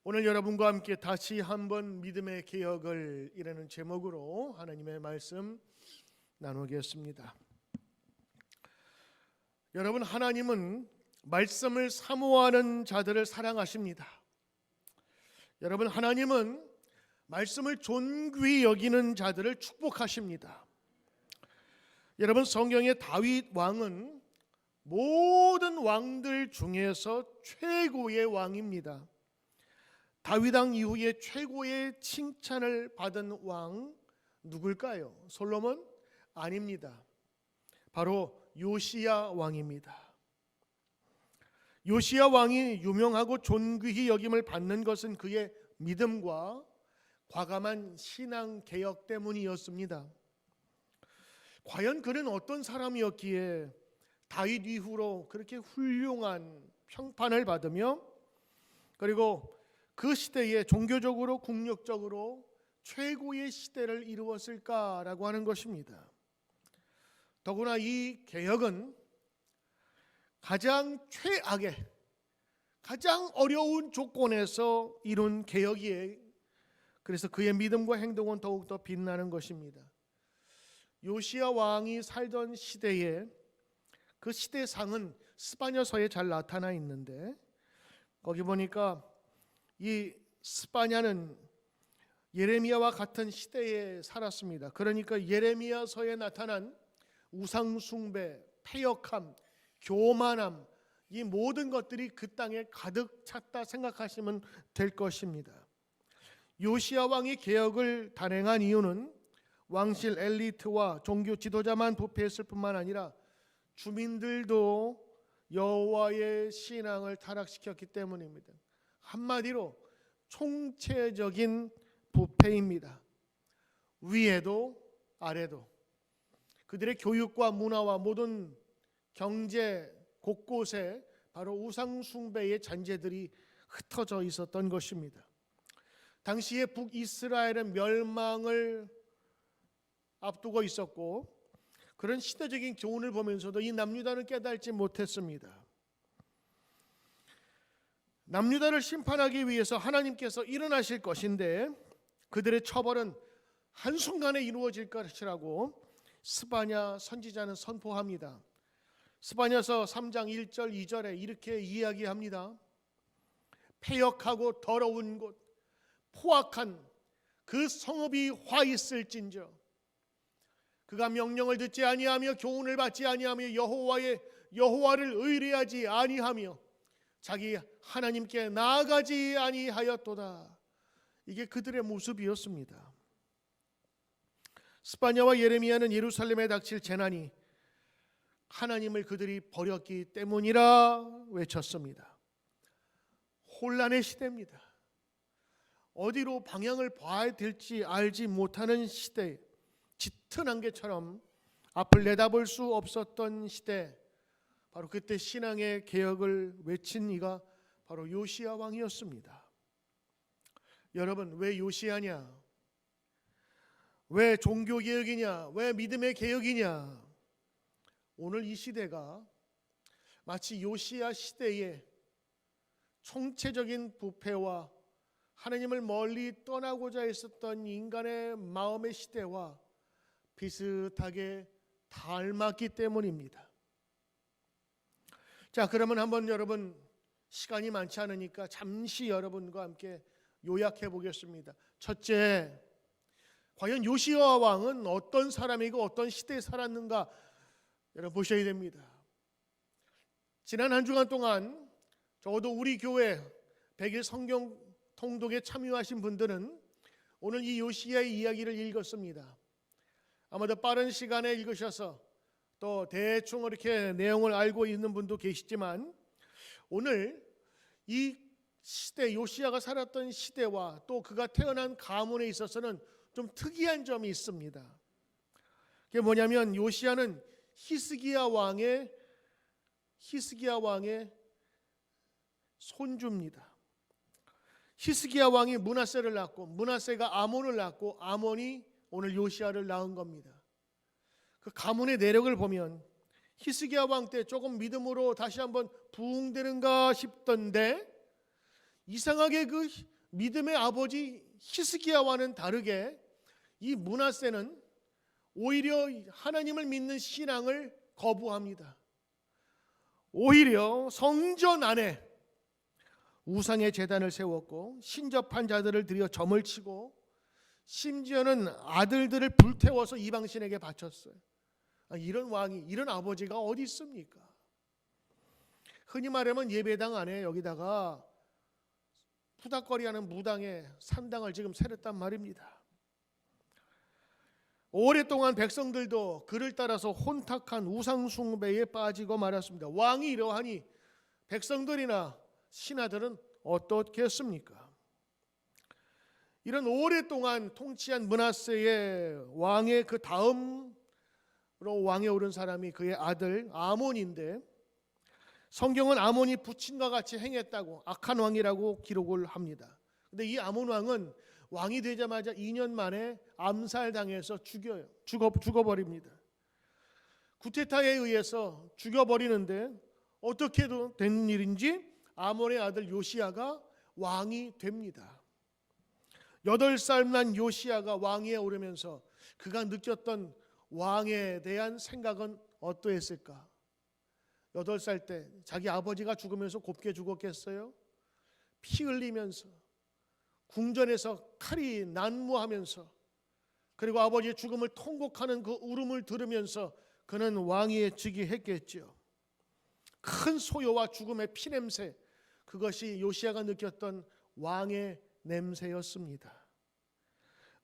오늘 여러분과 함께 다시 한번 믿음의 개혁을 이라는 제목으로 하나님의 말씀 나누겠습니다. 여러분, 하나님은 말씀을 사모하는 자들을 사랑하십니다. 여러분, 하나님은 말씀을 존귀히 여기는 자들을 축복하십니다. 여러분, 성경의 다윗 왕은 모든 왕들 중에서 최고의 왕입니다. 다윗 왕 이후에 최고의 칭찬을 받은 왕 누굴까요? 솔로몬? 아닙니다. 바로 요시야 왕입니다. 요시야 왕이 유명하고 존귀히 여김을 받는 것은 그의 믿음과 과감한 신앙 개혁 때문이었습니다. 과연 그는 어떤 사람이었기에 다윗 이후로 그렇게 훌륭한 평판을 받으며 그리고 그 시대에 종교적으로 국력적으로 최고의 시대를 이루었을까라고 하는 것입니다. 더구나 이 개혁은 가장 최악의 가장 어려운 조건에서 이룬 개혁이에요. 그래서 그의 믿음과 행동은 더욱더 빛나는 것입니다. 요시야 왕이 살던 시대에 그 시대상은 스바냐서에 잘 나타나 있는데 거기 보니까 이 스바냐는 예레미야와 같은 시대에 살았습니다. 그러니까 예레미야서에 나타난 우상숭배, 패역함, 교만함, 이 모든 것들이 그 땅에 가득 찼다 생각하시면 될 것입니다. 요시야 왕이 개혁을 단행한 이유는 왕실 엘리트와 종교 지도자만 부패했을 뿐만 아니라 주민들도 여호와의 신앙을 타락시켰기 때문입니다. 한마디로 총체적인 부패입니다. 위에도 아래도 그들의 교육과 문화와 모든 경제 곳곳에 바로 우상숭배의 잔재들이 흩어져 있었던 것입니다. 당시에 북이스라엘은 멸망을 앞두고 있었고 그런 시대적인 교훈을 보면서도 이 남유다는 깨달지 못했습니다. 남유다를 심판하기 위해서 하나님께서 일어나실 것인데 그들의 처벌은 한순간에 이루어질 것이라고 스바냐 선지자는 선포합니다. 스바냐서 3장 1절 2절에 이렇게 이야기합니다. 패역하고 더러운 곳 포악한 그 성읍이 화 있을진저 그가 명령을 듣지 아니하며 교훈을 받지 아니하며 여호와를 의뢰하지 아니하며 자기 하나님께 나아가지 아니하였도다. 이게 그들의 모습이었습니다. 스바냐와 예레미야는 예루살렘에 닥칠 재난이 하나님을 그들이 버렸기 때문이라 외쳤습니다. 혼란의 시대입니다. 어디로 방향을 봐야 될지 알지 못하는 시대, 짙은 안개처럼 앞을 내다볼 수 없었던 시대, 바로 그때 신앙의 개혁을 외친 이가 바로 요시야 왕이었습니다. 여러분, 왜 요시야냐? 왜 종교개혁이냐? 왜 믿음의 개혁이냐? 오늘 이 시대가 마치 요시야 시대의 총체적인 부패와 하나님을 멀리 떠나고자 했었던 인간의 마음의 시대와 비슷하게 닮았기 때문입니다. 자, 그러면 한번 여러분 시간이 많지 않으니까 잠시 여러분과 함께 요약해 보겠습니다. 첫째, 과연 요시야 왕은 어떤 사람이고 어떤 시대에 살았는가 여러분 보셔야 됩니다. 지난 한 주간 동안 적어도 우리 교회 100일 성경 통독에 참여하신 분들은 오늘 이 요시야의 이야기를 읽었습니다. 아마도 빠른 시간에 읽으셔서 또 대충 이렇게 내용을 알고 있는 분도 계시지만 오늘 이 시대 요시야가 살았던 시대와 또 그가 태어난 가문에 있어서는 좀 특이한 점이 있습니다. 그게 뭐냐면 요시야는 히스기야 왕의 손주입니다. 히스기야 왕이 므낫세를 낳고 므낫세가 아몬을 낳고 아몬이 오늘 요시야를 낳은 겁니다. 그 가문의 내력을 보면 히스기야 왕 때 조금 믿음으로 다시 한번 부흥되는가 싶던데 이상하게 그 믿음의 아버지 히스기야와는 다르게 이 므낫세는 오히려 하나님을 믿는 신앙을 거부합니다. 오히려 성전 안에 우상의 제단을 세웠고 신접한 자들을 들여 점을 치고 심지어는 아들들을 불태워서 이방신에게 바쳤어요. 이런 왕이, 이런 아버지가 어디 있습니까? 흔히 말하면 예배당 안에 여기다가 푸닥거리하는 무당의 산당을 지금 세렸단 말입니다. 오랫동안 백성들도 그를 따라서 혼탁한 우상 숭배에 빠지고 말았습니다. 왕이 이러하니 백성들이나 신하들은 어떻겠습니까? 이런 오랫동안 통치한 므낫세의 왕의 그 다음으로 왕에 오른 사람이 그의 아들 아몬인데, 성경은 아몬이 부친과 같이 행했다고 악한 왕이라고 기록을 합니다. 근데 이 아몬 왕은 왕이 되자마자 2년 만에 암살당해서 죽어버립니다. 구테타에 의해서 죽여버리는데 어떻게 된 일인지 아몬의 아들 요시야가 왕이 됩니다. 8살 난 요시야가 왕위에 오르면서 그가 느꼈던 왕에 대한 생각은 어떠했을까? 8살 때 자기 아버지가 죽으면서 곱게 죽었겠어요? 피 흘리면서 궁전에서 칼이 난무하면서 그리고 아버지의 죽음을 통곡하는 그 울음을 들으면서 그는 왕위에 즉위했겠죠. 큰 소요와 죽음의 피냄새, 그것이 요시야가 느꼈던 왕의 냄새였습니다.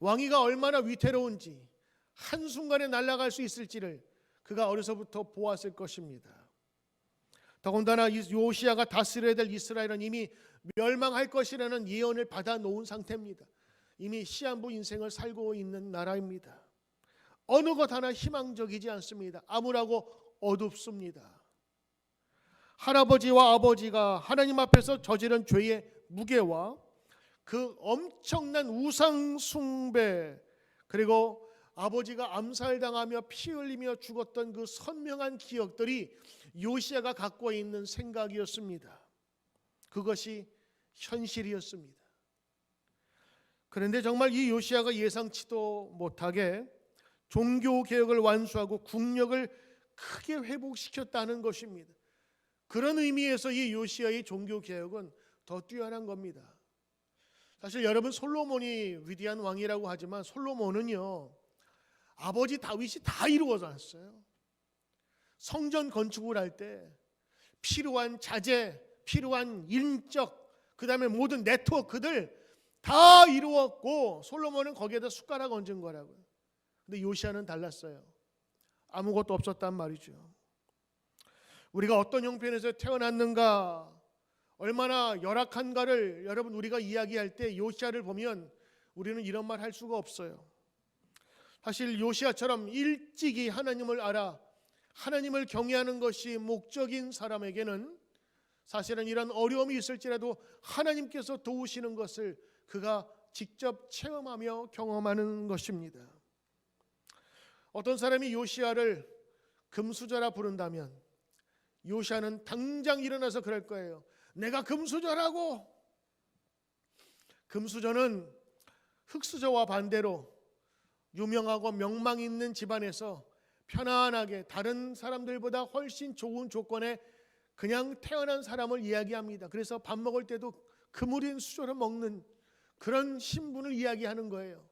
왕위가 얼마나 위태로운지, 한순간에 날아갈 수 있을지를 그가 어려서부터 보았을 것입니다. 더군다나 요시야가 다스려야 될 이스라엘은 이미 멸망할 것이라는 예언을 받아 놓은 상태입니다. 이미 시한부 인생을 살고 있는 나라입니다. 어느 것 하나 희망적이지 않습니다. 암울하고 어둡습니다. 할아버지와 아버지가 하나님 앞에서 저지른 죄의 무게와 그 엄청난 우상 숭배, 그리고 아버지가 암살당하며 피 흘리며 죽었던 그 선명한 기억들이 요시야가 갖고 있는 생각이었습니다. 그것이 현실이었습니다. 그런데 정말 이 요시야가 예상치도 못하게 종교개혁을 완수하고 국력을 크게 회복시켰다는 것입니다. 그런 의미에서 이 요시야의 종교개혁은 더 뛰어난 겁니다. 사실 여러분, 솔로몬이 위대한 왕이라고 하지만 솔로몬은요, 아버지 다윗이 다 이루어졌어요. 성전 건축을 할 때 필요한 자재, 필요한 인적, 그 다음에 모든 네트워크들 다 이루었고 솔로몬은 거기에다 숟가락 얹은 거라고요. 근데 요시야는 달랐어요. 아무것도 없었단 말이죠. 우리가 어떤 형편에서 태어났는가, 얼마나 열악한가를 여러분 우리가 이야기할 때 요시야를 보면 우리는 이런 말 할 수가 없어요. 사실 요시야처럼 일찍이 하나님을 알아 하나님을 경외하는 것이 목적인 사람에게는 사실은 이런 어려움이 있을지라도 하나님께서 도우시는 것을 그가 직접 체험하며 경험하는 것입니다. 어떤 사람이 요시야를 금수저라 부른다면 요시야는 당장 일어나서 그럴 거예요. 내가 금수저라고. 금수저는 흙수저와 반대로 유명하고 명망 있는 집안에서 편안하게 다른 사람들보다 훨씬 좋은 조건에 그냥 태어난 사람을 이야기합니다. 그래서 밥 먹을 때도 그물인 수저를 먹는 그런 신분을 이야기하는 거예요.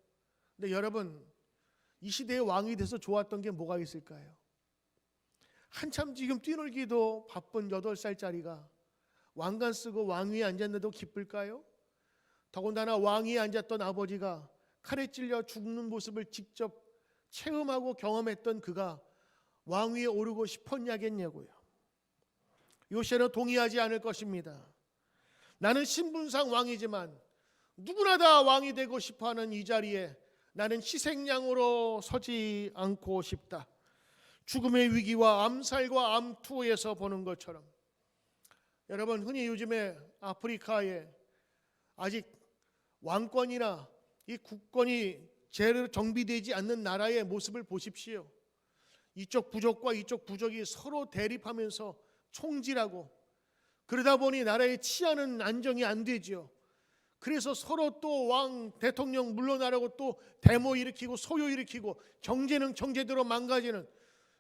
근데 여러분, 이 시대의 왕이 돼서 좋았던 게 뭐가 있을까요? 한참 지금 뛰놀기도 바쁜 8살짜리가 왕관 쓰고 왕위에 앉았는데도 기쁠까요? 더군다나 왕위에 앉았던 아버지가 칼에 찔려 죽는 모습을 직접 체험하고 경험했던 그가 왕위에 오르고 싶었냐겠냐고요. 요시야는 동의하지 않을 것입니다. 나는 신분상 왕이지만 누구나 다 왕이 되고 싶어하는 이 자리에 나는 희생양으로 서지 않고 싶다. 죽음의 위기와 암살과 암투에서 보는 것처럼, 여러분, 흔히 요즘에 아프리카에 아직 왕권이나 이 국권이 제대로 정비되지 않는 나라의 모습을 보십시오. 이쪽 부족과 이쪽 부족이 서로 대립하면서 총질하고, 그러다 보니 나라의 치안은 안정이 안 되죠. 그래서 서로 또 왕 대통령 물러나라고 또 데모 일으키고 소요 일으키고 경제는 경제대로 망가지는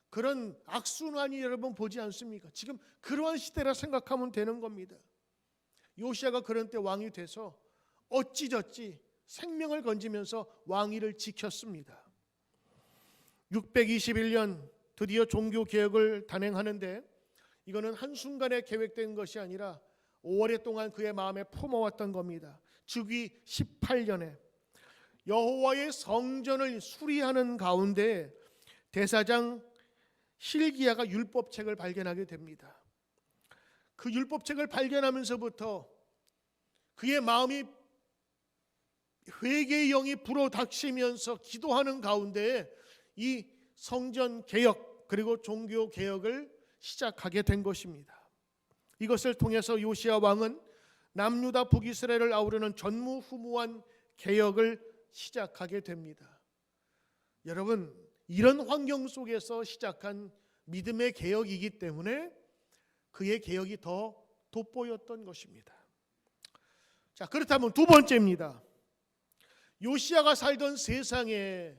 그런 악순환이 여러분 보지 않습니까? 지금 그러한 시대라 생각하면 되는 겁니다. 요시야가 그런 때 왕이 돼서 어찌저찌 생명을 건지면서 왕위를 지켰습니다. 621년 드디어 종교개혁을 단행하는데 이거는 한순간에 계획된 것이 아니라 오랫동안 그의 마음에 품어왔던 겁니다. 즉위 18년에 여호와의 성전을 수리하는 가운데 대사장 실기야가 율법책을 발견하게 됩니다. 그 율법책을 발견하면서부터 그의 마음이 회개의 영이 불어닥치면서 기도하는 가운데 이 성전 개혁 그리고 종교 개혁을 시작하게 된 것입니다. 이것을 통해서 요시야 왕은 남유다 북이스라엘을 아우르는 전무후무한 개혁을 시작하게 됩니다. 여러분, 이런 환경 속에서 시작한 믿음의 개혁이기 때문에 그의 개혁이 더 돋보였던 것입니다. 자, 그렇다면 두 번째입니다. 요시야가 살던 세상의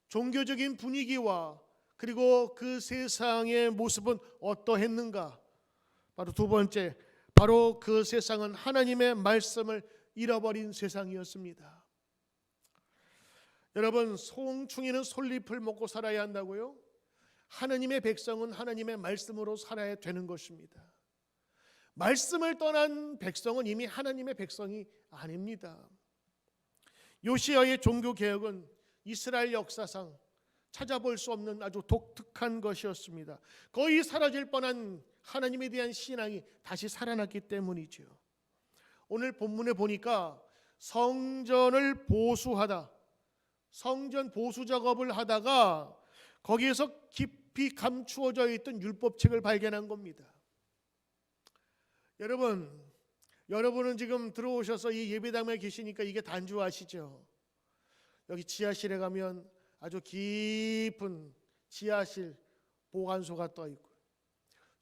종교적인 분위기와 그리고 그 세상의 모습은 어떠했는가? 바로 두 번째, 바로 그 세상은 하나님의 말씀을 잃어버린 세상이었습니다. 여러분, 송충이는 솔잎을 먹고 살아야 한다고요? 하나님의 백성은 하나님의 말씀으로 살아야 되는 것입니다. 말씀을 떠난 백성은 이미 하나님의 백성이 아닙니다. 요시야의 종교개혁은 이스라엘 역사상 찾아볼 수 없는 아주 독특한 것이었습니다. 거의 사라질 뻔한 하나님에 대한 신앙이 다시 살아났기 때문이죠. 오늘 본문에 보니까 성전을 보수하다, 성전 보수 작업을 하다가 거기에서 깊이 감추어져 있던 율법책을 발견한 겁니다. 여러분은 지금 들어오셔서 이 예배당에 계시니까 이게 단주 아시죠? 여기 지하실에 가면 아주 깊은 지하실 보관소가 떠 있고,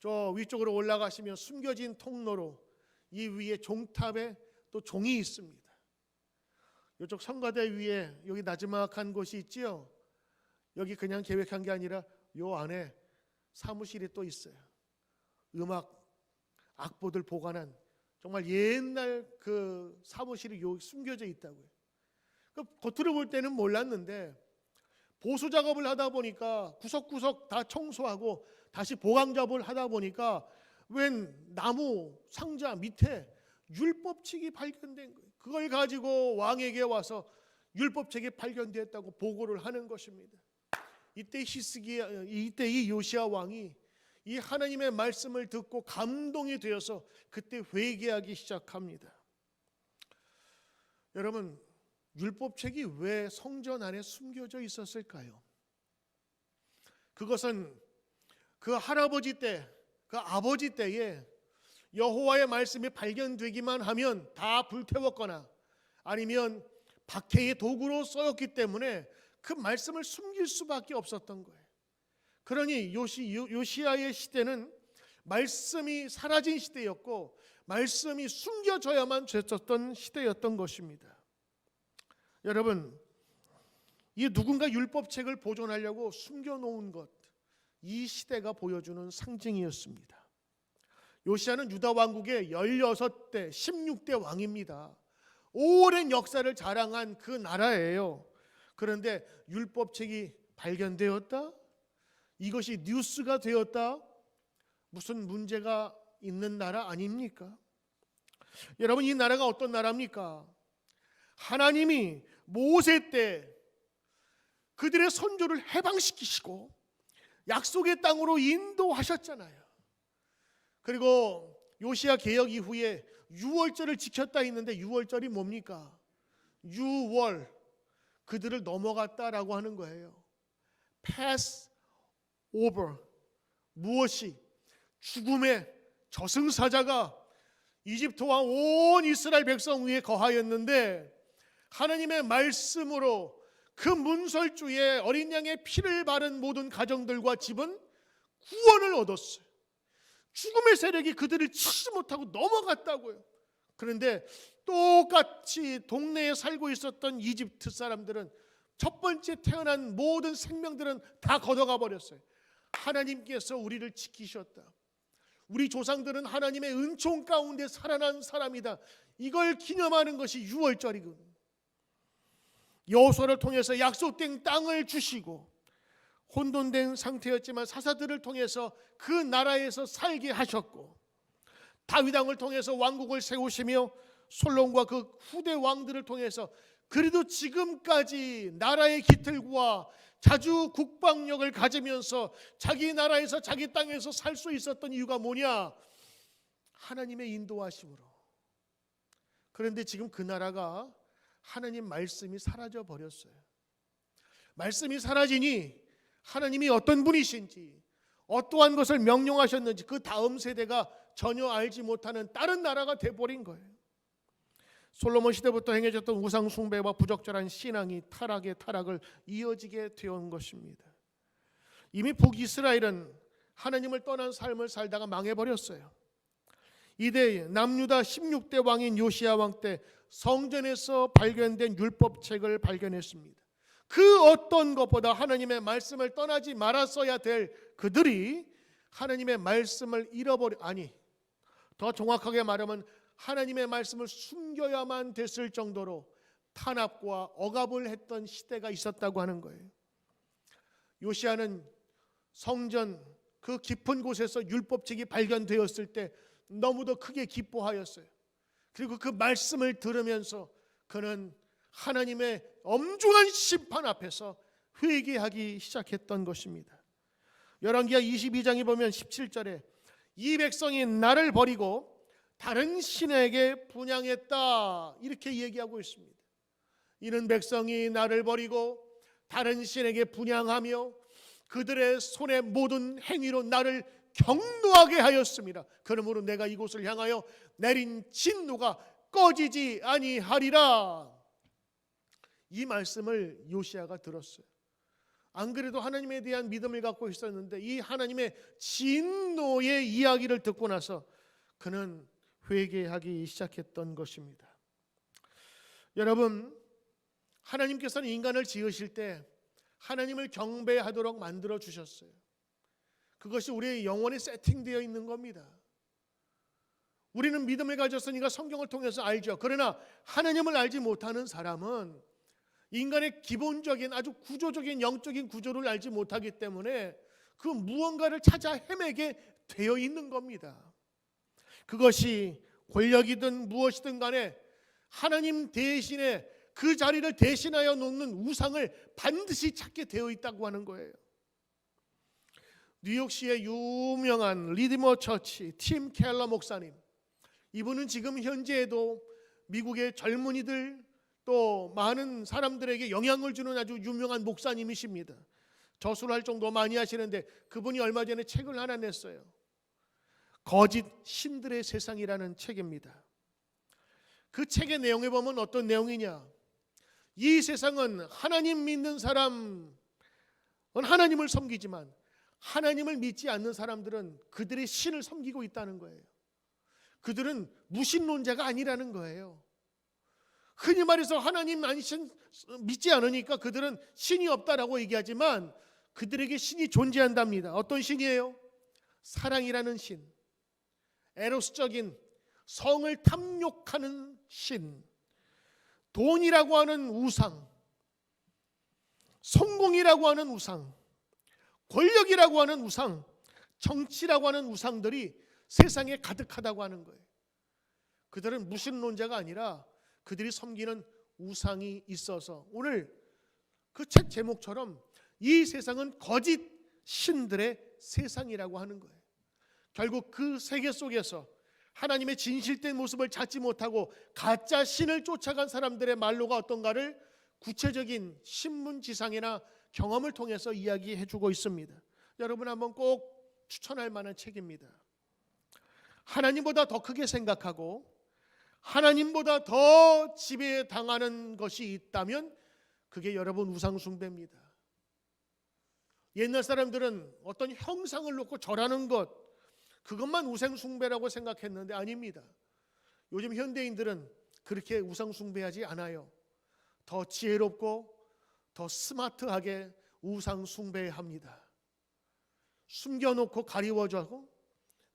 저 위쪽으로 올라가시면 숨겨진 통로로 이 위에 종탑에 또 종이 있습니다. 이쪽 성가대 위에 여기 나지막한 곳이 있지요. 여기 그냥 계획한 게 아니라 요 안에 사무실이 또 있어요. 음악 악보들 보관한 정말 옛날 그 사무실이 여기 숨겨져 있다고요. 겉으로 볼 때는 몰랐는데 보수 작업을 하다 보니까 구석구석 다 청소하고 다시 보강 작업을 하다 보니까 웬 나무 상자 밑에 율법책이 발견된 거예요. 그걸 가지고 왕에게 와서 율법책이 발견되었다고 보고를 하는 것입니다. 이때 이 요시야 왕이 이 하나님의 말씀을 듣고 감동이 되어서 그때 회개하기 시작합니다. 여러분, 율법책이 왜 성전 안에 숨겨져 있었을까요? 그것은 그 할아버지 때, 그 아버지 때에 여호와의 말씀이 발견되기만 하면 다 불태웠거나 아니면 박해의 도구로 쓰였기 때문에 그 말씀을 숨길 수밖에 없었던 거예요. 그러니 요시야의 시대는 말씀이 사라진 시대였고 말씀이 숨겨져야만 됐었던 시대였던 것입니다. 여러분, 이 누군가 율법책을 보존하려고 숨겨놓은 것, 이 시대가 보여주는 상징이었습니다. 요시야는 유다 왕국의 16대, 16대 왕입니다. 오랜 역사를 자랑한 그 나라예요. 그런데 율법책이 발견되었다? 이것이 뉴스가 되었다? 무슨 문제가 있는 나라 아닙니까? 여러분, 이 나라가 어떤 나라입니까? 하나님이 모세 때 그들의 선조를 해방시키시고 약속의 땅으로 인도하셨잖아요. 그리고 요시야 개혁 이후에 유월절을 지켰다 했는데 유월절이 뭡니까? 유월, 그들을 넘어갔다라고 하는 거예요. pass over, 무엇이? 죽음의 저승사자가 이집트 왕 온 이스라엘 백성 위에 거하였는데 하나님의 말씀으로 그 문설주에 어린 양의 피를 바른 모든 가정들과 집은 구원을 얻었어요. 죽음의 세력이 그들을 치지 못하고 넘어갔다고요. 그런데 똑같이 동네에 살고 있었던 이집트 사람들은 첫 번째 태어난 모든 생명들은 다 걷어가 버렸어요. 하나님께서 우리를 지키셨다. 우리 조상들은 하나님의 은총 가운데 살아난 사람이다. 이걸 기념하는 것이 유월절이군. 여호수아를 통해서 약속된 땅을 주시고 혼돈된 상태였지만 사사들을 통해서 그 나라에서 살게 하셨고, 다윗 왕을 통해서 왕국을 세우시며 솔로몬과 그 후대 왕들을 통해서 그래도 지금까지 나라의 기틀과 자주 국방력을 가지면서 자기 나라에서 자기 땅에서 살 수 있었던 이유가 뭐냐? 하나님의 인도하심으로. 그런데 지금 그 나라가 하나님 말씀이 사라져 버렸어요. 말씀이 사라지니 하나님이 어떤 분이신지, 어떠한 것을 명령하셨는지 그 다음 세대가 전혀 알지 못하는 다른 나라가 돼버린 거예요. 솔로몬 시대부터 행해졌던 우상 숭배와 부적절한 신앙이 타락의 타락을 이어지게 되온 것입니다. 이미 북이스라엘은 하나님을 떠난 삶을 살다가 망해버렸어요. 이때 남유다 16대 왕인 요시야 왕 때 성전에서 발견된 율법책을 발견했습니다. 그 어떤 것보다 하나님의 말씀을 떠나지 말았어야 될 그들이 하나님의 말씀을 더 정확하게 말하면 하나님의 말씀을 숨겨야만 됐을 정도로 탄압과 억압을 했던 시대가 있었다고 하는 거예요. 요시야는 성전 그 깊은 곳에서 율법책이 발견되었을 때 너무도 크게 기뻐하였어요. 그리고 그 말씀을 들으면서 그는 하나님의 엄중한 심판 앞에서 회개하기 시작했던 것입니다. 열왕기하 22장에 보면 17절에 이 백성이 나를 버리고 다른 신에게 분향했다 이렇게 얘기하고 있습니다. 이는 백성이 나를 버리고 다른 신에게 분향하며 그들의 손의 모든 행위로 나를 경노하게 하였습니다. 그러므로 내가 이곳을 향하여 내린 진노가 꺼지지 아니하리라. 이 말씀을 요시야가 들었어요. 안 그래도 하나님에 대한 믿음을 갖고 있었는데 이 하나님의 진노의 이야기를 듣고 나서 그는 회개하기 시작했던 것입니다. 여러분, 하나님께서는 인간을 지으실 때 하나님을 경배하도록 만들어 주셨어요. 그것이 우리의 영혼에 세팅되어 있는 겁니다. 우리는 믿음을 가졌으니까 성경을 통해서 알죠. 그러나 하나님을 알지 못하는 사람은 인간의 기본적인 아주 구조적인 영적인 구조를 알지 못하기 때문에 그 무언가를 찾아 헤매게 되어 있는 겁니다. 그것이 권력이든 무엇이든 간에 하나님 대신에 그 자리를 대신하여 놓는 우상을 반드시 찾게 되어 있다고 하는 거예요. 뉴욕시의 유명한 리디머 처치 팀 켈러 목사님, 이분은 지금 현재에도 미국의 젊은이들 또 많은 사람들에게 영향을 주는 아주 유명한 목사님이십니다. 저술을 할 정도 많이 하시는데 그분이 얼마 전에 책을 하나 냈어요. 거짓 신들의 세상이라는 책입니다. 그 책의 내용에 보면 어떤 내용이냐, 이 세상은 하나님 믿는 사람은 하나님을 섬기지만 하나님을 믿지 않는 사람들은 그들의 신을 섬기고 있다는 거예요. 그들은 무신론자가 아니라는 거예요. 흔히 말해서 하나님 믿지 않으니까 그들은 신이 없다라고 얘기하지만 그들에게 신이 존재한답니다. 어떤 신이에요? 사랑이라는 신, 에로스적인 성을 탐욕하는 신, 돈이라고 하는 우상, 성공이라고 하는 우상, 권력이라고 하는 우상, 정치라고 하는 우상들이 세상에 가득하다고 하는 거예요. 그들은 무신론자가 아니라 그들이 섬기는 우상이 있어서 오늘 그 책 제목처럼 이 세상은 거짓 신들의 세상이라고 하는 거예요. 결국 그 세계 속에서 하나님의 진실된 모습을 찾지 못하고 가짜 신을 쫓아간 사람들의 말로가 어떤가를 구체적인 신문지상이나 경험을 통해서 이야기해주고 있습니다. 여러분 한번 꼭 추천할 만한 책입니다. 하나님보다 더 크게 생각하고 하나님보다 더 지배당하는 것이 있다면 그게 여러분 우상숭배입니다. 옛날 사람들은 어떤 형상을 놓고 절하는 것, 그것만 우상숭배라고 생각했는데 아닙니다. 요즘 현대인들은 그렇게 우상 숭배하지 않아요. 더 지혜롭고 더 스마트하게 우상 숭배합니다. 숨겨놓고 가리워져고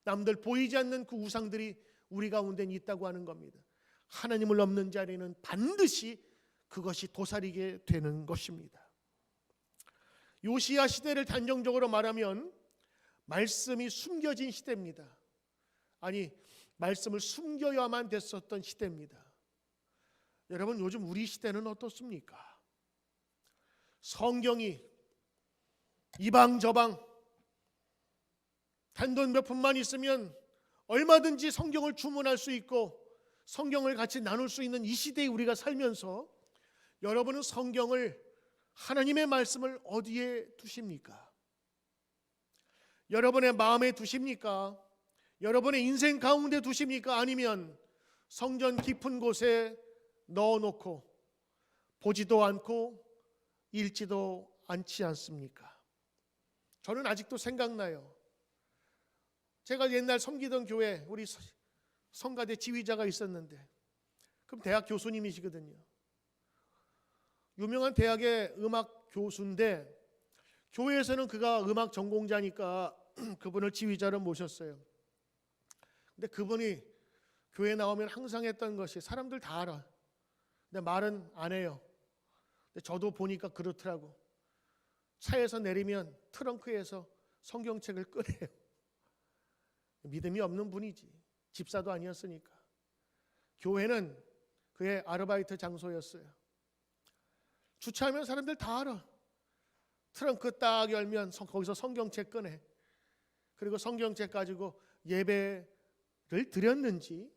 남들 보이지 않는 그 우상들이 우리 가운데 있다고 하는 겁니다. 하나님을 없는 자리는 반드시 그것이 도사리게 되는 것입니다. 요시야 시대를 단정적으로 말하면 말씀이 숨겨진 시대입니다. 아니, 말씀을 숨겨야만 됐었던 시대입니다. 여러분, 요즘 우리 시대는 어떻습니까? 성경이 이방저방 단돈 몇 푼만 있으면 얼마든지 성경을 주문할 수 있고 성경을 같이 나눌 수 있는 이 시대에 우리가 살면서 여러분은 성경을, 하나님의 말씀을 어디에 두십니까? 여러분의 마음에 두십니까? 여러분의 인생 가운데 두십니까? 아니면 성전 깊은 곳에 넣어놓고 보지도 않고 읽지도 않지 않습니까? 저는 아직도 생각나요. 제가 옛날 섬기던 교회 우리 성가대 지휘자가 있었는데, 그럼 대학 교수님이시거든요. 유명한 대학의 음악 교수인데 교회에서는 그가 음악 전공자니까 그분을 지휘자로 모셨어요. 근데 그분이 교회 나오면 항상 했던 것이, 사람들 다 알아. 근데 말은 안 해요. 근데 저도 보니까 그렇더라고. 차에서 내리면 트렁크에서 성경책을 꺼내요. 믿음이 없는 분이지. 집사도 아니었으니까. 교회는 그의 아르바이트 장소였어요. 주차하면 사람들 다 알아. 트렁크 딱 열면 거기서 성경책 꺼내. 그리고 성경책 가지고 예배를 드렸는지,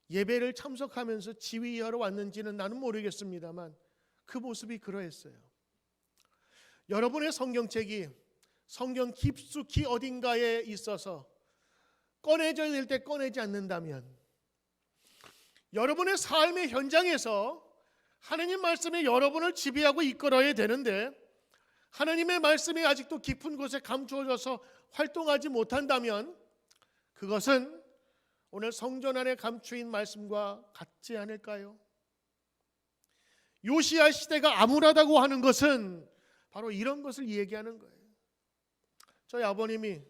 예배를 참석하면서 지휘하러 왔는지는 나는 모르겠습니다만 그 모습이 그러했어요. 여러분의 성경책이 성경 깊숙이 어딘가에 있어서 꺼내져야 될 때 꺼내지 않는다면, 여러분의 삶의 현장에서 하나님 말씀이 여러분을 지배하고 이끌어야 되는데 하나님의 말씀이 아직도 깊은 곳에 감추어져서 활동하지 못한다면 그것은 오늘 성전 안에 감추인 말씀과 같지 않을까요? 요시야 시대가 암울하다고 하는 것은 바로 이런 것을 얘기하는 거예요. 저희 아버님이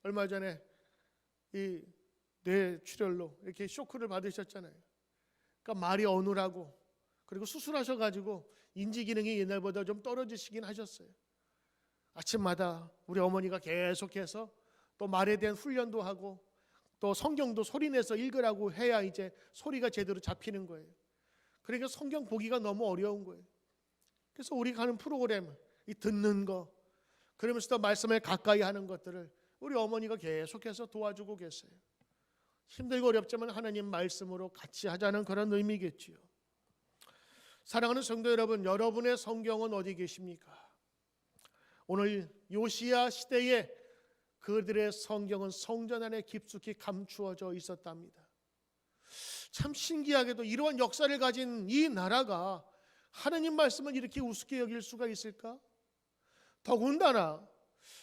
얼마 전에 이 뇌출혈로 이렇게 쇼크를 받으셨잖아요. 그러니까 말이 어눌하고, 그리고 수술하셔가지고 인지 기능이 옛날보다 좀 떨어지시긴 하셨어요. 아침마다 우리 어머니가 계속해서 또 말에 대한 훈련도 하고 또 성경도 소리내서 읽으라고 해야 이제 소리가 제대로 잡히는 거예요. 그러니까 성경 보기가 너무 어려운 거예요. 그래서 우리가 하는 프로그램, 이 듣는 거, 그러면서 또 말씀을 가까이 하는 것들을 우리 어머니가 계속해서 도와주고 계세요. 힘들고 어렵지만 하나님 말씀으로 같이 하자는 그런 의미겠지요. 사랑하는 성도 여러분, 여러분의 성경은 어디 계십니까? 오늘 요시야 시대에 그들의 성경은 성전 안에 깊숙이 감추어져 있었답니다. 참 신기하게도 이러한 역사를 가진 이 나라가 하나님 말씀을 이렇게 우습게 여길 수가 있을까? 더군다나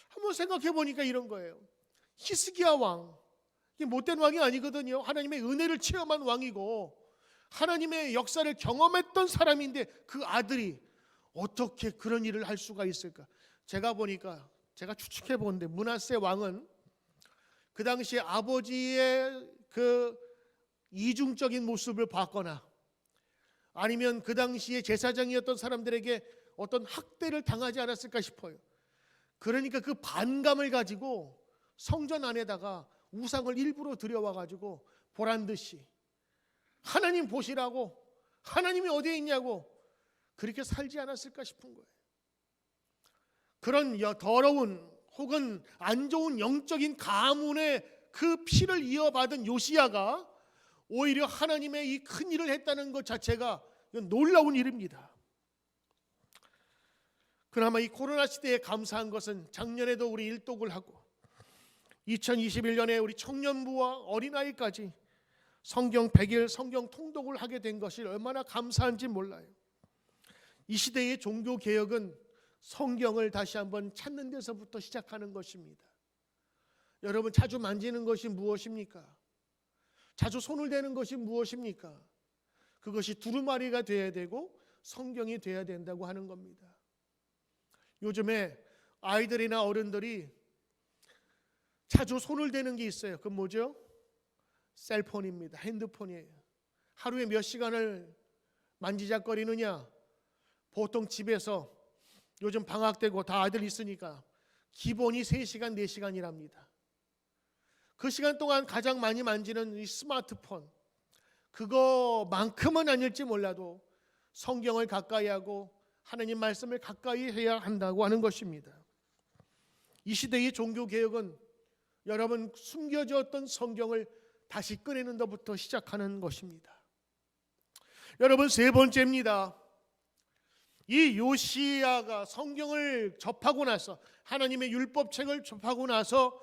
한번 생각해 보니까 이런 거예요. 히스기야 왕, 이게 못된 왕이 아니거든요. 하나님의 은혜를 체험한 왕이고 하나님의 역사를 경험했던 사람인데 그 아들이 어떻게 그런 일을 할 수가 있을까? 제가 보니까, 제가 추측해 보는데 므낫세 왕은 그 당시에 아버지의 그 이중적인 모습을 봤거나 아니면 그 당시에 제사장이었던 사람들에게 어떤 학대를 당하지 않았을까 싶어요. 그러니까 그 반감을 가지고 성전 안에다가 우상을 일부러 들여와가지고 보란듯이 하나님 보시라고, 하나님이 어디에 있냐고 그렇게 살지 않았을까 싶은 거예요. 그런 더러운 혹은 안 좋은 영적인 가문의 그 피를 이어받은 요시야가 오히려 하나님의 이 큰 일을 했다는 것 자체가 놀라운 일입니다. 그나마 이 코로나 시대에 감사한 것은 작년에도 우리 일독을 하고 2021년에 우리 청년부와 어린아이까지 성경 100일 성경 통독을 하게 된 것이 얼마나 감사한지 몰라요. 이 시대의 종교개혁은 성경을 다시 한번 찾는 데서부터 시작하는 것입니다. 여러분, 자주 만지는 것이 무엇입니까? 자주 손을 대는 것이 무엇입니까? 그것이 두루마리가 돼야 되고 성경이 돼야 된다고 하는 겁니다. 요즘에 아이들이나 어른들이 자주 손을 대는 게 있어요. 그건 뭐죠? 셀폰입니다. 핸드폰이에요. 하루에 몇 시간을 만지작거리느냐? 보통 집에서 요즘 방학 때고 다 아들 있으니까 기본이 3시간, 4시간이랍니다. 그 시간 동안 가장 많이 만지는 이 스마트폰, 그거만큼은 아닐지 몰라도 성경을 가까이 하고 하나님 말씀을 가까이 해야 한다고 하는 것입니다. 이 시대의 종교개혁은 여러분 숨겨졌던 성경을 다시 꺼내는 것부터 시작하는 것입니다. 여러분, 세 번째입니다. 이 요시야가 성경을 접하고 나서, 하나님의 율법책을 접하고 나서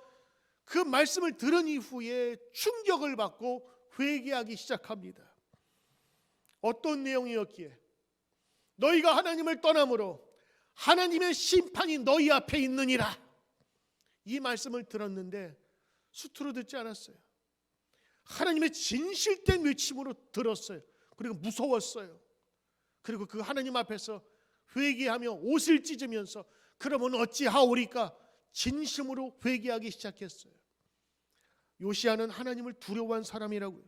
그 말씀을 들은 이후에 충격을 받고 회개하기 시작합니다. 어떤 내용이었기에? 너희가 하나님을 떠남으로 하나님의 심판이 너희 앞에 있느니라. 이 말씀을 들었는데 수투로 듣지 않았어요. 하나님의 진실된 외침으로 들었어요. 그리고 무서웠어요. 그리고 그 하나님 앞에서 회개하며 옷을 찢으면서 그러면 어찌하오리까 진심으로 회개하기 시작했어요. 요시야는 하나님을 두려워한 사람이라고요.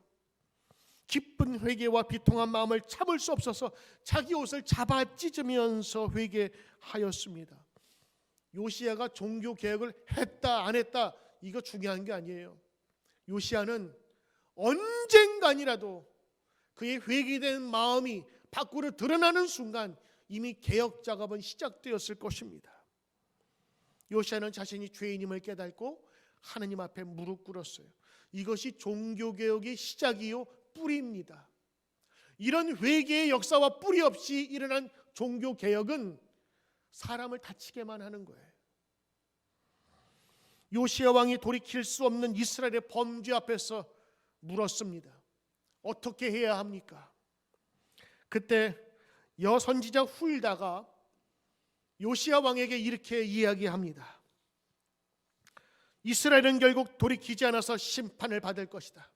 기쁜 회개와 비통한 마음을 참을 수 없어서 자기 옷을 잡아 찢으면서 회개하였습니다. 요시야가 종교 개혁을 했다 안 했다 이거 중요한 게 아니에요. 요시야는 언젠간이라도 그의 회개된 마음이 밖으로 드러나는 순간 이미 개혁 작업은 시작되었을 것입니다. 요시야는 자신이 죄인임을 깨닫고 하나님 앞에 무릎 꿇었어요. 이것이 종교개혁의 시작이요 뿌리입니다. 이런 회개의 역사와 뿌리 없이 일어난 종교개혁은 사람을 다치게만 하는 거예요. 요시야 왕이 돌이킬 수 없는 이스라엘의 범죄 앞에서 물었습니다. 어떻게 해야 합니까? 그때 여선지자 훌다가 요시야 왕에게 이렇게 이야기합니다. 이스라엘은 결국 돌이키지 않아서 심판을 받을 것이다.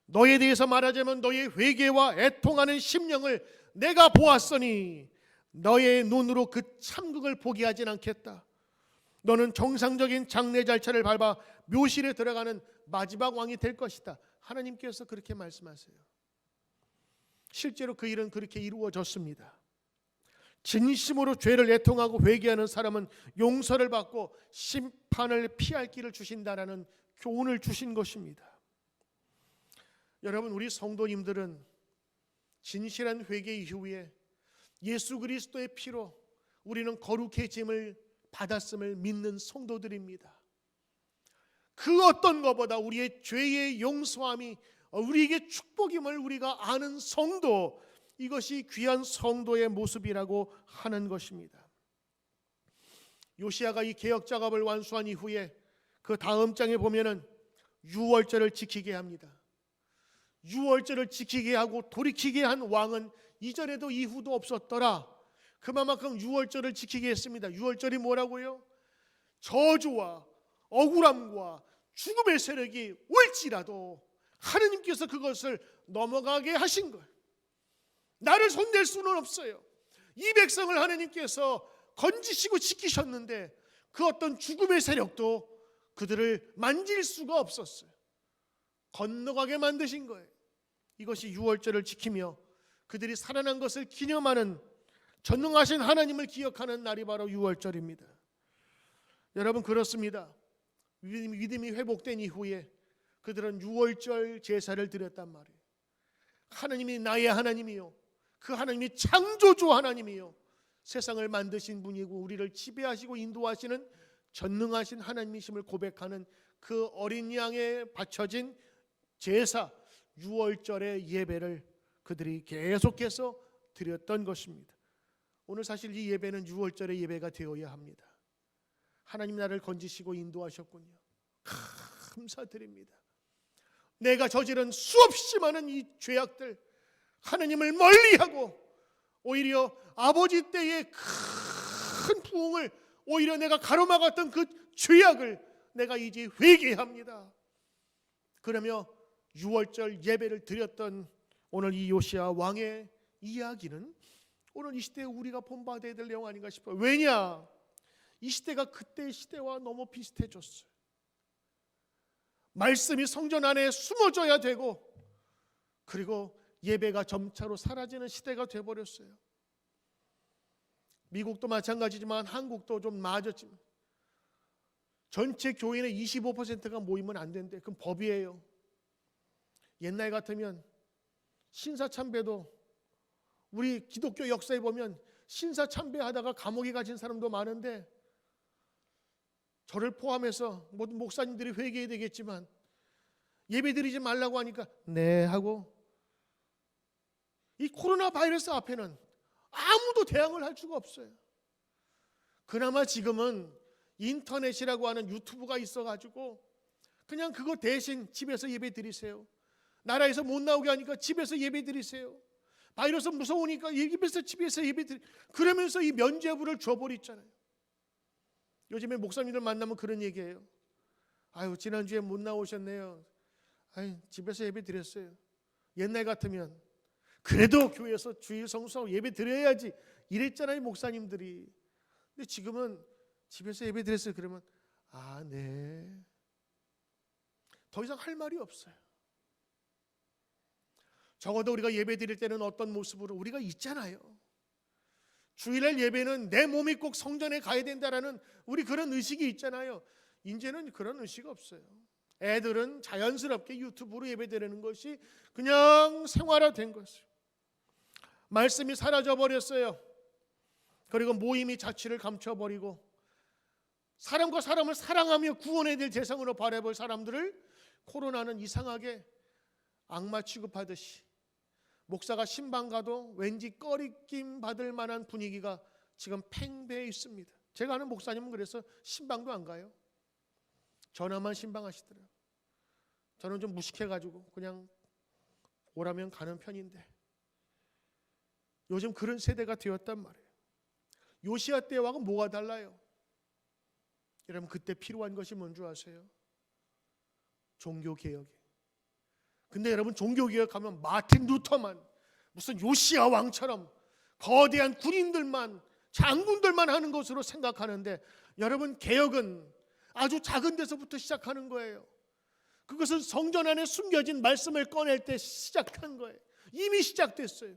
너에 대해서 말하자면 너의 회개와 애통하는 심령을 내가 보았으니 너의 눈으로 그 참극을 보게 하진 않겠다. 너는 정상적인 장례 절차를 밟아 묘실에 들어가는 마지막 왕이 될 것이다. 하나님께서 그렇게 말씀하세요. 실제로 그 일은 그렇게 이루어졌습니다. 진심으로 죄를 애통하고 회개하는 사람은 용서를 받고 심판을 피할 길을 주신다라는 교훈을 주신 것입니다. 여러분, 우리 성도님들은 진실한 회개 이후에 예수 그리스도의 피로 우리는 거룩해짐을 받았음을 믿는 성도들입니다. 그 어떤 것보다 우리의 죄의 용서함이 우리에게 축복임을 우리가 아는 성도, 이것이 귀한 성도의 모습이라고 하는 것입니다. 요시야가 이 개혁 작업을 완수한 이후에 그 다음 장에 보면은 유월절을 지키게 합니다. 유월절을 지키게 하고 돌이키게 한 왕은 이전에도 이후도 없었더라. 그만큼 유월절을 지키게 했습니다. 유월절이 뭐라고요? 저주와 억울함과 죽음의 세력이 올지라도 하느님께서 그것을 넘어가게 하신 거예요. 나를 손댈 수는 없어요. 이 백성을 하느님께서 건지시고 지키셨는데 그 어떤 죽음의 세력도 그들을 만질 수가 없었어요. 건너가게 만드신 거예요. 이것이 유월절을 지키며 그들이 살아난 것을 기념하는, 전능하신 하나님을 기억하는 날이 바로 유월절입니다. 여러분, 그렇습니다. 믿음이 회복된 이후에 그들은 유월절 제사를 드렸단 말이에요. 하나님이 나의 하나님이요, 그 하나님이 창조주 하나님이요, 세상을 만드신 분이고 우리를 지배하시고 인도하시는 전능하신 하나님이심을 고백하는 그 어린 양에 바쳐진 제사, 유월절의 예배를 그들이 계속해서 드렸던 것입니다. 오늘 사실 이 예배는 유월절의 예배가 되어야 합니다. 하나님 나를 건지시고 인도하셨군요. 감사드립니다. 내가 저지른 수없이 많은 이 죄악들, 하나님을 멀리하고 오히려 아버지 때의 큰 부흥을 오히려 내가 가로막았던 그 죄악을 내가 이제 회개합니다. 그러며 유월절 예배를 드렸던 오늘 이 요시야 왕의 이야기는 오늘 이 시대에 우리가 본받아야 될 내용 아닌가 싶어요. 왜냐? 이 시대가 그때의 시대와 너무 비슷해졌어요. 말씀이 성전 안에 숨어져야 되고, 그리고 예배가 점차로 사라지는 시대가 돼버렸어요. 미국도 마찬가지지만 한국도 좀 나아졌지만 전체 교인의 25%가 모이면 안 된대. 그건 법이에요. 옛날 같으면 신사참배도, 우리 기독교 역사에 보면 신사참배하다가 감옥에 갇힌 사람도 많은데, 저를 포함해서 모든 목사님들이 회개해야 되겠지만 예배드리지 말라고 하니까 네 하고, 이 코로나 바이러스 앞에는 아무도 대항을 할 수가 없어요. 그나마 지금은 인터넷이라고 하는 유튜브가 있어가지고 그냥 그거 대신 집에서 예배 드리세요. 나라에서 못 나오게 하니까 집에서 예배 드리세요. 바이러스 무서우니까 집에서 예배 드리, 그러면서 이 면죄부를 줘버리잖아요. 요즘에 목사님들 만나면 그런 얘기예요. 아유, 지난주에 못 나오셨네요. 아유, 집에서 예배 드렸어요. 옛날 같으면 그래도 교회에서 주일 성수하고 예배 드려야지 이랬잖아요, 목사님들이. 근데 지금은 집에서 예배 드렸어요. 그러면 아, 네. 더 이상 할 말이 없어요. 적어도 우리가 예배 드릴 때는 어떤 모습으로 우리가 있잖아요. 주일날 예배는 내 몸이 꼭 성전에 가야 된다라는 우리 그런 의식이 있잖아요. 이제는 그런 의식이 없어요. 애들은 자연스럽게 유튜브로 예배 드리는 것이 그냥 생활화된 것이에요. 말씀이 사라져 버렸어요. 그리고 모임이 자취를 감춰버리고 사람과 사람을 사랑하며 구원해야 될 대상으로 바라볼 사람들을 코로나는 이상하게 악마 취급하듯이, 목사가 신방 가도 왠지 꺼리낌 받을 만한 분위기가 지금 팽배해 있습니다. 제가 아는 목사님은 그래서 신방도 안 가요. 전화만 신방하시더라고요. 저는 좀 무식해가지고 그냥 오라면 가는 편인데, 요즘 그런 세대가 되었단 말이에요. 요시야 때와는 뭐가 달라요? 여러분, 그때 필요한 것이 뭔지 아세요? 종교개혁이에요. 근데 여러분, 종교개혁하면 마틴 루터만, 무슨 요시야 왕처럼 거대한 군인들만, 장군들만 하는 것으로 생각하는데, 여러분, 개혁은 아주 작은 데서부터 시작하는 거예요. 그것은 성전 안에 숨겨진 말씀을 꺼낼 때 시작한 거예요. 이미 시작됐어요.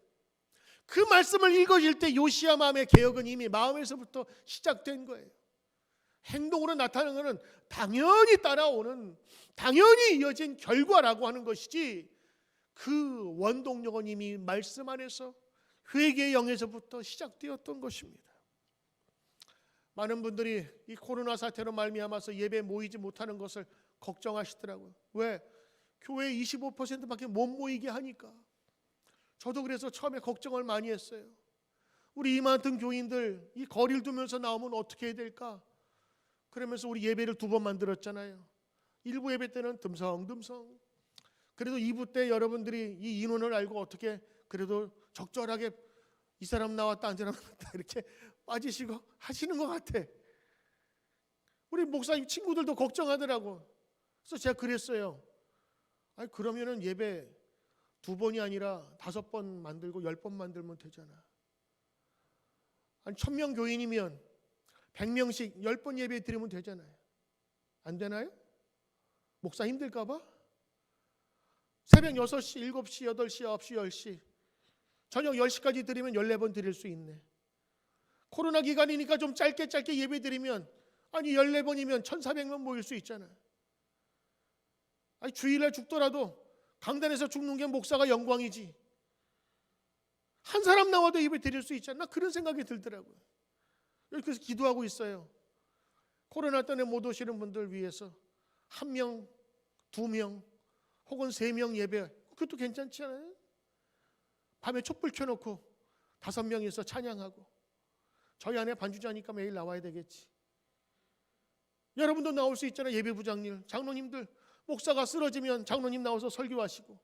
그 말씀을 읽어질 때 요시야 마음의 개혁은 이미 마음에서부터 시작된 거예요. 행동으로 나타나는 것은 당연히 따라오는, 당연히 이어진 결과라고 하는 것이지, 그 원동력은 이미 말씀 안에서, 회개의 영에서부터 시작되었던 것입니다. 많은 분들이 이 코로나 사태로 말미암아서 예배 모이지 못하는 것을 걱정하시더라고요. 왜? 교회 25%밖에 못 모이게 하니까. 저도 그래서 처음에 걱정을 많이 했어요. 우리 이만큼 교인들 이 거리를 두면서 나오면 어떻게 해야 될까? 그러면서 우리 예배를 2번 만들었잖아요. 1부 예배 때는 듬성듬성. 그래도 2부 때 여러분들이 이 인원을 알고 어떻게 그래도 적절하게 이 사람 나왔다 안 사람 나왔다 이렇게 빠지시고 하시는 것 같아. 우리 목사님 친구들도 걱정하더라고. 그래서 제가 그랬어요. 아니, 그러면은 예배 2번이 아니라 5번 만들고 10번 만들면 되잖아. 한 1000명 교인이면 100명씩 10번 예배 드리면 되잖아요. 안 되나요? 목사 힘들까 봐? 새벽 6시, 7시, 8시, 9시, 10시, 저녁 10시까지 드리면 14번 드릴 수 있네. 코로나 기간이니까 좀 짧게 예배 드리면, 아니 14번이면 1400명 모일 수 있잖아요. 아니, 주일날 죽더라도 강단에서 죽는 게 목사가 영광이지, 한 사람 나와도 예배 드릴 수 있잖아. 그런 생각이 들더라고요. 그래서 기도하고 있어요. 코로나 때문에 못 오시는 분들 위해서 1명, 2명 혹은 3명 예배, 그것도 괜찮지 않아요? 밤에 촛불 켜놓고 5명이서 찬양하고, 저희 아내 반주자니까 매일 나와야 되겠지. 여러분도 나올 수 있잖아요. 예배부장님, 장로님들, 목사가 쓰러지면 장로님 나와서 설교하시고,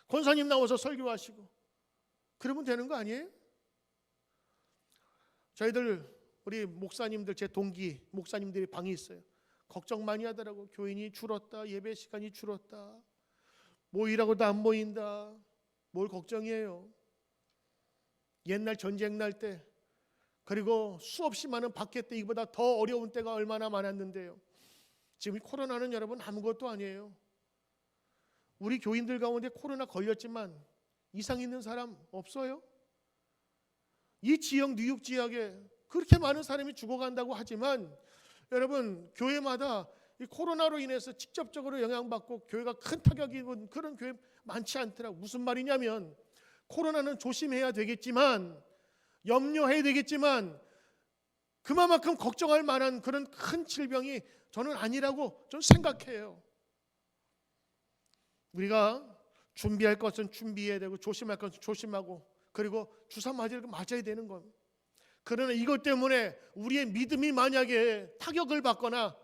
권사님 나와서 설교하시고, 그러면 되는 거 아니에요? 저희들 우리 목사님들, 제 동기 목사님들이 방이 있어요. 걱정 많이 하더라고. 교인이 줄었다, 예배 시간이 줄었다. 모이라고도 안 모인다. 뭘 걱정이에요. 옛날 전쟁 날 때, 그리고 수없이 많은 박해 때 이보다 더 어려운 때가 얼마나 많았는데요. 지금 이 코로나는 여러분 아무것도 아니에요. 우리 교인들 가운데 코로나 걸렸지만 이상 있는 사람 없어요? 이 지역, 뉴욕 지역에 그렇게 많은 사람이 죽어간다고 하지만 여러분, 교회마다 이 코로나로 인해서 직접적으로 영향받고 교회가 큰 타격이 입은 그런 교회 많지 않더라고. 무슨 말이냐면 코로나는 조심해야 되겠지만, 염려해야 되겠지만, 그만큼 걱정할 만한 그런 큰 질병이 저는 아니라고 저는 생각해요. 우리가 준비할 것은 준비해야 되고 조심할 것은 조심하고, 그리고 주사 맞을 거 맞아야 되는 겁니다. 그러나 이것 때문에 우리의 믿음이 만약에 타격을 받거나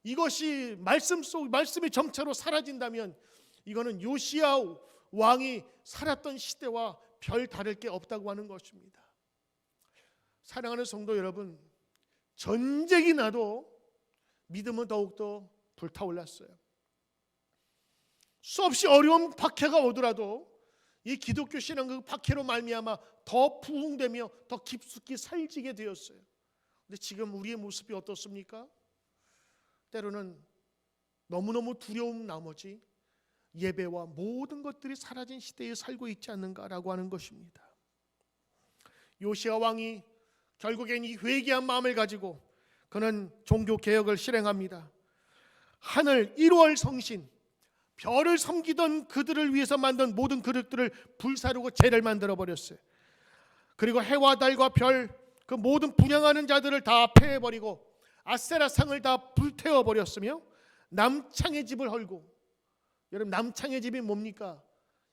이것이 말씀의 정체로 사라진다면 이거는 요시야 왕이 살았던 시대와 별 다를 게 없다고 하는 것입니다. 사랑하는 성도 여러분, 전쟁이 나도 믿음은 더욱더 불타올랐어요. 수없이 어려운 박해가 오더라도 이 기독교 신앙 그 박해로 말미암아 더 부흥되며 더 깊숙이 살지게 되었어요. 근데 지금 우리의 모습이 어떻습니까? 때로는 너무너무 두려움 나머지 예배와 모든 것들이 사라진 시대에 살고 있지 않는가라고 하는 것입니다. 요시야 왕이 결국엔 이 회개한 마음을 가지고 그는 종교 개혁을 실행합니다. 하늘 1월 성신, 별을 섬기던 그들을 위해서 만든 모든 그릇들을 불사르고 제를 만들어 버렸어요. 그리고 해와 달과 별, 그 모든 분향하는 자들을 다 패해버리고 아세라 상을 다 불태워 버렸으며 남창의 집을 헐고, 여러분 남창의 집이 뭡니까?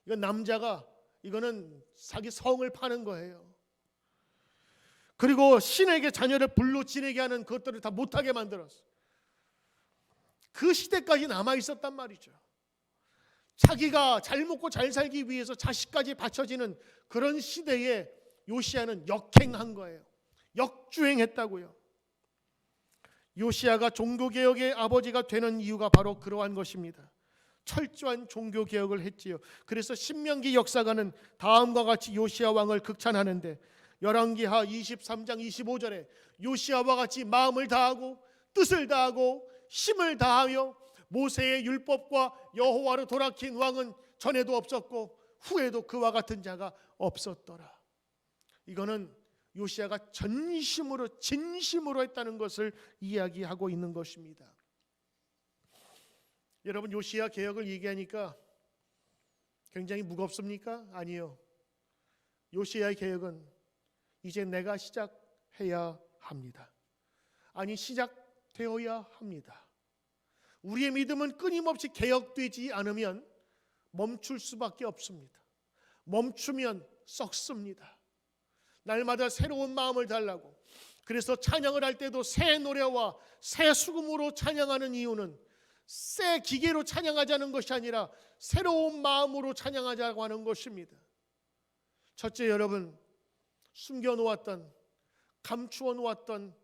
이건 남자가, 이거는 자기 성을 파는 거예요. 그리고 신에게 자녀를 불로 지내게 하는 것들을 다 못하게 만들었어요. 그 시대까지 남아 있었단 말이죠. 자기가 잘 먹고 잘 살기 위해서 자식까지 바쳐지는 그런 시대에 요시야는 역행한 거예요. 역주행했다고요. 요시야가 종교개혁의 아버지가 되는 이유가 바로 그러한 것입니다. 철저한 종교개혁을 했지요. 그래서 신명기 역사가는 다음과 같이 요시야 왕을 극찬하는데, 열왕기하 23장 25절에 요시야와 같이 마음을 다하고 뜻을 다하고 힘을 다하여 모세의 율법과 여호와로 돌아킨 왕은 전에도 없었고 후에도 그와 같은 자가 없었더라. 이거는 요시야가 전심으로 진심으로 했다는 것을 이야기하고 있는 것입니다. 여러분, 요시야 개혁을 얘기하니까 굉장히 무겁습니까? 아니요. 요시야의 개혁은 이제 내가 시작해야 합니다. 아니, 시작되어야 합니다. 우리의 믿음은 끊임없이 개혁되지 않으면 멈출 수밖에 없습니다. 멈추면 썩습니다. 날마다 새로운 마음을 달라고. 그래서 찬양을 할 때도 새 노래와 새 수금으로 찬양하는 이유는 새 기계로 찬양하자는 것이 아니라 새로운 마음으로 찬양하자고 하는 것입니다. 첫째, 여러분, 숨겨놓았던, 감추어 놓았던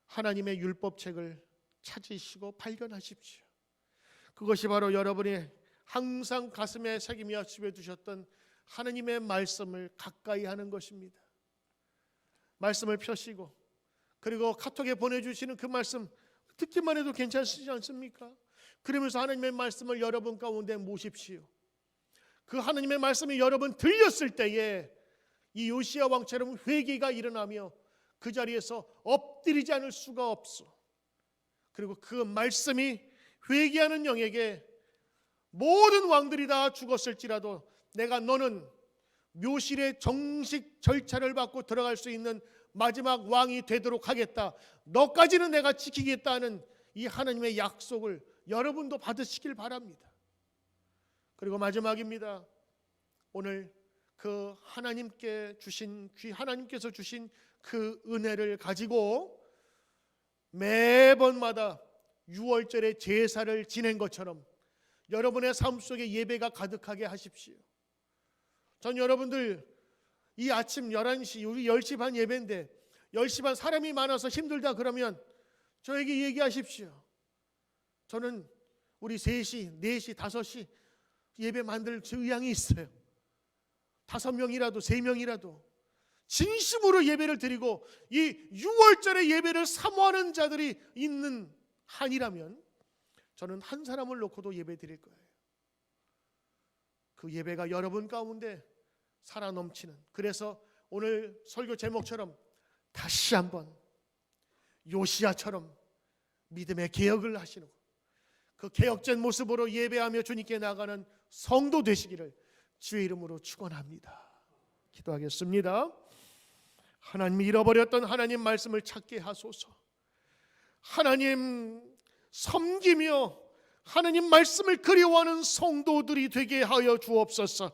하나님의 율법책을 찾으시고 발견하십시오. 그것이 바로 여러분이 항상 가슴에 새기며 집에 두셨던 하나님의 말씀을 가까이 하는 것입니다. 말씀을 펴시고, 그리고 카톡에 보내주시는 그 말씀 듣기만 해도 괜찮으시지 않습니까? 그러면서 하나님의 말씀을 여러분 가운데 모십시오. 그 하나님의 말씀이 여러분 들렸을 때에 이 요시야 왕처럼 회개가 일어나며 그 자리에서 엎드리지 않을 수가 없어. 그리고 그 말씀이 회개하는 영에게 모든 왕들이 다 죽었을지라도 너는 묘실의 정식 절차를 받고 들어갈 수 있는 마지막 왕이 되도록 하겠다. 너까지는 내가 지키겠다는 이 하나님의 약속을 여러분도 받으시길 바랍니다. 그리고 마지막입니다. 오늘 그 하나님께서 주신 그 은혜를 가지고 매번마다 6월절에 제사를 지낸 것처럼 여러분의 삶 속에 예배가 가득하게 하십시오. 전 여러분들 이 아침 11시, 우리 10시 반 예배인데 10시 반 사람이 많아서 힘들다 그러면 저에게 얘기하십시오. 저는 우리 3시, 4시, 5시 예배 만들 의향이 있어요. 5명이라도 3명이라도 진심으로 예배를 드리고 이 6월절의 예배를 사모하는 자들이 있는 한이라면 저는 한 사람을 놓고도 예배 드릴 거예요. 그 예배가 여러분 가운데 살아 넘치는, 그래서 오늘 설교 제목처럼 다시 한번 요시야처럼 믿음의 개혁을 하시는, 그 개혁된 모습으로 예배하며 주님께 나가는 성도 되시기를 주의 이름으로 축원합니다. 기도하겠습니다. 하나님이 잃어버렸던 하나님 말씀을 찾게 하소서. 하나님 섬기며 하나님 말씀을 그리워하는 성도들이 되게 하여 주옵소서.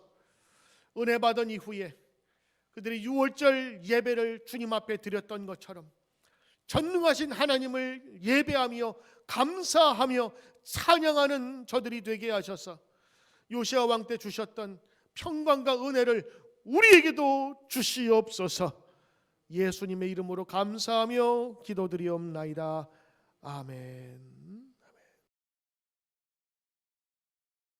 은혜 받은 이후에 그들이 6월절 예배를 주님 앞에 드렸던 것처럼 전능하신 하나님을 예배하며 감사하며 찬양하는 저들이 되게 하셔서 요시야 왕 때 주셨던 평강과 은혜를 우리에게도 주시옵소서. 예수님의 이름으로 감사하며 기도드리옵나이다. 아멘.